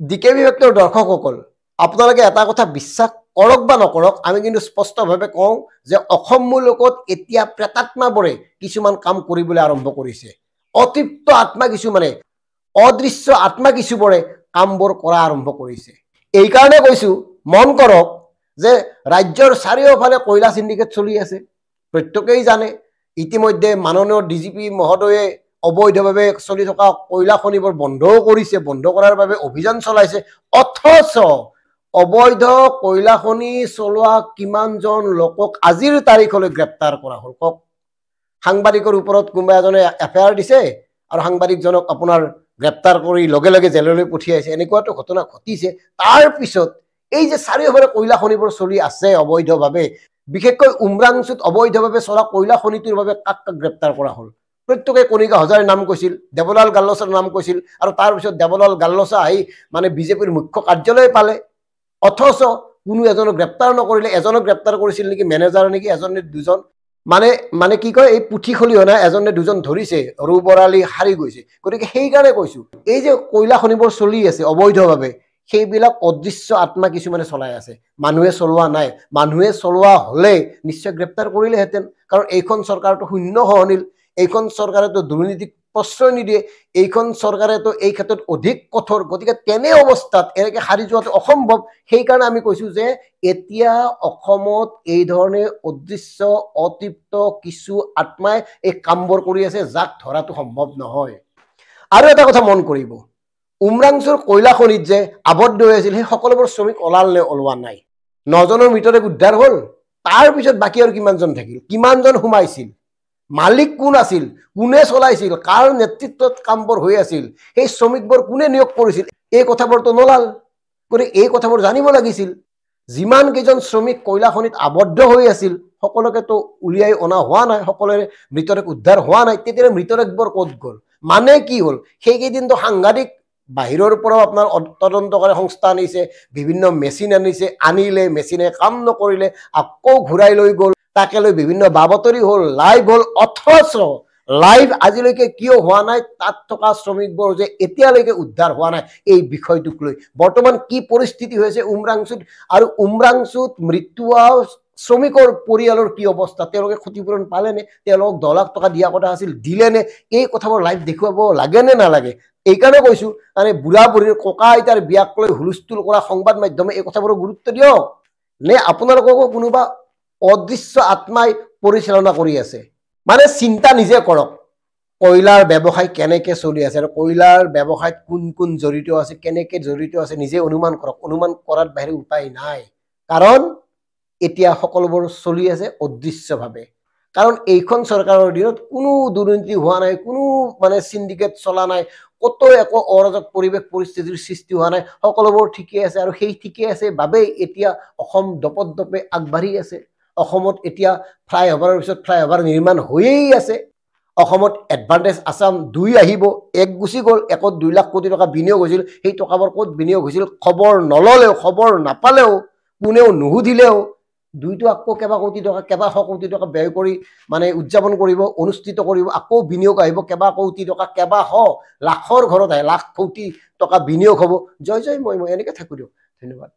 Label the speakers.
Speaker 1: decay বিভক্তৰ দৰ্শকসকল আপোনালোকে এটা কথা বিশ্বাস কৰক বা নকৰক আমি কিন্তু স্পষ্টভাৱে কওঁ যে অসমমূলকত এতিয়া প্ৰেতাত্মাবোৰে কিছুমান কাম কৰিবলৈ আৰম্ভ কৰিছে অতৃপ্ত আত্মা কিছুমানে অদৃশ্য আত্মা কিছুবোৰে কামবোৰ কৰা আৰম্ভ কৰিছে এই কাৰণে কৈছো মন কৰক যে ৰাজ্যৰ চাৰিওফালে কয়লা সিন্ডিকেট চলি আছে প্ৰত্যেকেই জানে ইতিমধ্যে মাননীয় ডিজিপি মহোদয়ে অবৈধভাৱে চলি থকা কয়লা খনিবোৰ বন্ধও কৰিছে বন্ধ কৰাৰ বাবে অভিযান চলাইছে অথচ অবৈধ কয়লা খনি চলোৱা কিমানজন লোকক আজিৰ তাৰিখলৈ গ্ৰেপ্তাৰ কৰা হ'ল কক সাংবাদিকৰ ওপৰত কোনোবা এজনে এফআইআৰ দিছে আৰু সাংবাদিকজনক আপোনাৰ গ্ৰেপ্তাৰ কৰি লগে লগে জেললৈ পঠিয়াইছে এনেকুৱাটো ঘটনা ঘটিছে তাৰ পিছত এই যে চাৰিওফালে কয়লা খনিবোৰ চলি আছে অবৈধভাৱে বিশেষকৈ উমৰাংচুত অবৈধভাৱে চলা কয়লা খনিটোৰ বাবে কাক কাক গ্ৰেপ্তাৰ কৰা হ'ল প্ৰত্যেকে কণিকা হজাৰ নাম কৈছিল দেৱলাল গাল্লছাৰ নাম কৈছিল আৰু তাৰ পিছত দেৱলাল গাল্লছা আহি মানে বিজেপিৰ মুখ্য কাৰ্যালয় পালে অথচ কোনো এজনক গ্ৰেপ্তাৰ নকৰিলে এজনক গ্ৰেপ্তাৰ কৰিছিল নেকি মেনেজাৰ নেকি এজনে দুজন মানে কি কয় এই পুঠি খলিহনা এজনে দুজন ধৰিছে ৰু বৰালি হাৰি গৈছে গতিকে সেইকাৰণে কৈছো এই যে কয়লা খনিবোৰ চলি আছে অবৈধভাৱে সেইবিলাক অদৃশ্য আত্মা কিছুমানে চলাই আছে মানুহে চলোৱা নাই মানুহে চলোৱা হলে নিশ্চয় গ্ৰেপ্তাৰ কৰিলেহেঁতেন কাৰণ এইখন চৰকাৰটো শূন্য সহনীল এইখন চৰকাৰে তো দুৰ্নীতিক প্ৰশ্ৰয় নিদিয়ে এইখন চৰকাৰে তো এই ক্ষেত্ৰত অধিক কঠোৰ গতিকে তেনে অৱস্থাত এনেকৈ হাৰি যোৱাটো অসম্ভৱ সেইকাৰণে আমি কৈছো যে এতিয়া অসমত এই ধৰণে অদৃশ্য অতৃপ্ত কিছু আত্মাই এই কামবোৰ কৰি আছে যাক ধৰাটো সম্ভৱ নহয় আৰু এটা কথা মন কৰিব উমৰাংচুৰ কয়লা খনিত যে আবদ্ধ হৈ আছিল সেই সকলোবোৰ শ্ৰমিক ওলালে ওলোৱা নাই 9 জনৰ মৃতদেহ উদ্ধাৰ হ'ল তাৰ পিছত বাকি আৰু কিমানজন থাকিল কিমানজন সোমাইছিল মালিক কোন আছিল কোনে চলাইছিল কাৰ নেতৃত্বত কামবোৰ হৈ আছিল এই শ্ৰমিকবোৰ কোনে নিয়োগ কৰিছিল এই কথাবোৰ তো নলাল কৰি এই কথাবোৰ জানিব লাগিছিল যিমান কেজন শ্ৰমিক কয়লা খনিত আবদ্ধ হৈ আছিল সকলোকে তো উলিয়াই অনা হোৱা নাই সকলোৰে মৃতদেহ উদ্ধাৰ হোৱা নাই তেতিয়া মৃতদেহবোৰ ক'ত গ'ল মানে কি হ'ল সেই কেইদিন তো সাংঘাতিক বাহিৰৰ পৰাও আপোনাৰ তদন্তকাৰী সংস্থা আনিছে বিভিন্ন মেচিন আনিছে আনিলে মেচিনে কাম নকৰিলে আকৌ ঘূৰাই লৈ গ'ল তাকে লৈ বিভিন্ন বাবতৰি হ'ল লাইভ হ'ল অথচ লাইভ আজিলৈকে কিয় হোৱা নাই তাত থকা শ্ৰমিকবোৰ যে এতিয়ালৈকে উদ্ধাৰ হোৱা নাই এই বিষয়টোক লৈ বৰ্তমান কি পৰিস্থিতি হৈছে উমৰাংচুত আৰু উমৰাংচুত মৃত্যু শ্ৰমিকৰ পৰিয়ালৰ কি অৱস্থা তেওঁলোকে ক্ষতিপূৰণ পালেনে তেওঁলোকক 10 লাখ টকা দিয়া কথা আছিল দিলেনে এই কথাবোৰ লাইভ দেখুৱাব লাগে নে নালাগে এইকাৰণে কৈছো মানে বুঢ়া বুঢ়ীৰ ককা আইতাৰ বিয়াক লৈ হুলস্থুল কৰা সংবাদ মাধ্যমে এই কথাবোৰ গুৰুত্ব দিয়ক নে আপোনালোককো কোনোবা অদৃশ্য আত্মাই পৰিচালনা কৰি আছে মানে চিন্তা নিজে কৰক কয়লাৰ ব্যৱসায় কেনেকৈ চলি আছে আৰু কয়লাৰ ব্যৱসায়ত কোন কোন জড়িত আছে কেনেকৈ জড়িত আছে নিজে অনুমান কৰক অনুমান কৰাৰ বাহিৰে উপায় নাই কাৰণ এতিয়া সকলোবোৰ চলি আছে অদৃশ্যভাৱে কাৰণ এইখন চৰকাৰৰ দিনত কোনো দুৰ্নীতি হোৱা নাই কোনো মানে সিন্ডিকেট চলা নাই কত একো অৰাজক পৰিৱেশ পৰিস্থিতিৰ সৃষ্টি হোৱা নাই সকলোবোৰ ঠিকই আছে আৰু সেই ঠিকই আছে বাবে এতিয়া অসম দপদপে আগবাঢ়ি আছে অসমত এতিয়া ফ্লাইঅভাৰৰ পিছত ফ্লাইঅভাৰ নিৰ্মাণ হৈয়েই আছে অসমত এডভান্টেজ আসাম 2 আহিব এক গুছি গ'ল 1-2 লাখ কোটি টকা বিনিয়োগ হৈছিল সেই টকাবোৰ ক'ত বিনিয়োগ হৈছিল খবৰ নললেও খবৰ নাপালেও কোনেও নুহুদিলেও 2টো আকৌ কেবা কোটি টকা কেবা কোটি টকা ব্যয় কৰি মানে উদযাপন কৰিব অনুষ্ঠিত কৰিব আকৌ বিনিয়োগ আহিব কেবা কোটি টকা কেবা লাখৰ ঘৰত আহে লাখ কোটি টকা বিনিয়োগ হ'ব জয় জয় মই এনেকৈ থাকো দিয়ক ধন্যবাদ